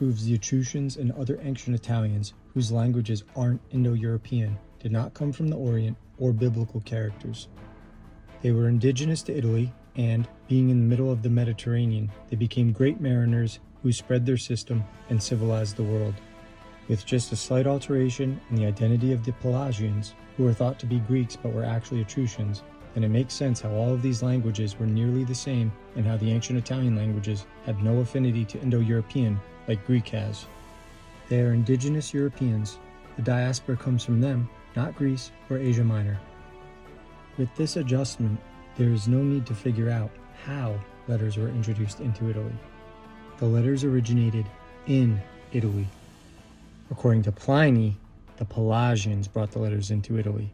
proves the Etruscans and other ancient Italians, whose languages aren't Indo-European, did not come from the Orient or biblical characters. They were indigenous to Italy, and, being in the middle of the Mediterranean, they became great mariners who spread their system and civilized the world. With just a slight alteration in the identity of the Pelagians, who were thought to be Greeks but were actually Etruscans, then it makes sense how all of these languages were nearly the same and how the ancient Italian languages had no affinity to Indo-European like Greek has. They are indigenous Europeans. The diaspora comes from them, not Greece or Asia Minor. With this adjustment, there is no need to figure out how letters were introduced into Italy. The letters originated in Italy. According to Pliny, the Pelagians brought the letters into Italy.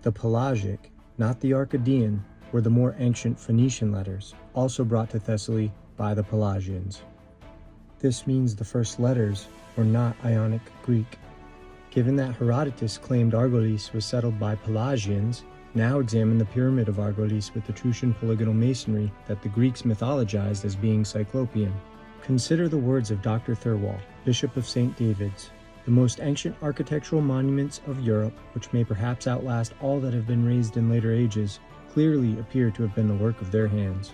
The Pelagic, not the Arcadian, were the more ancient Phoenician letters, also brought to Thessaly by the Pelagians. This means the first letters were not Ionic Greek. Given that Herodotus claimed Argolis was settled by Pelagians, now examine the pyramid of Argolis with Etruscan polygonal masonry that the Greeks mythologized as being Cyclopean. Consider the words of Dr. Thirlwall, Bishop of St. David's. The most ancient architectural monuments of Europe, which may perhaps outlast all that have been raised in later ages, clearly appear to have been the work of their hands.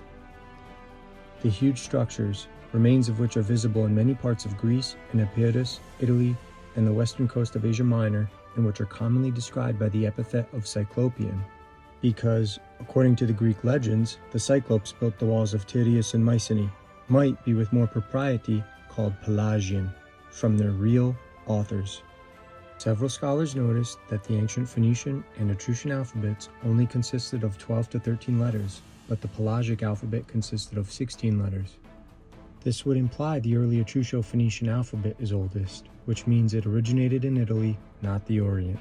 The huge structures, remains of which are visible in many parts of Greece and Epirus, Italy, and the western coast of Asia Minor, and which are commonly described by the epithet of Cyclopean, because, according to the Greek legends, the Cyclopes built the walls of Tyrius and Mycenae, might be with more propriety called Pelagian, from their real authors. Several scholars noticed that the ancient Phoenician and Etruscan alphabets only consisted of 12 to 13 letters, but the Pelagic alphabet consisted of 16 letters. This would imply the early Etrusco-Phoenician alphabet is oldest, which means it originated in Italy, not the Orient.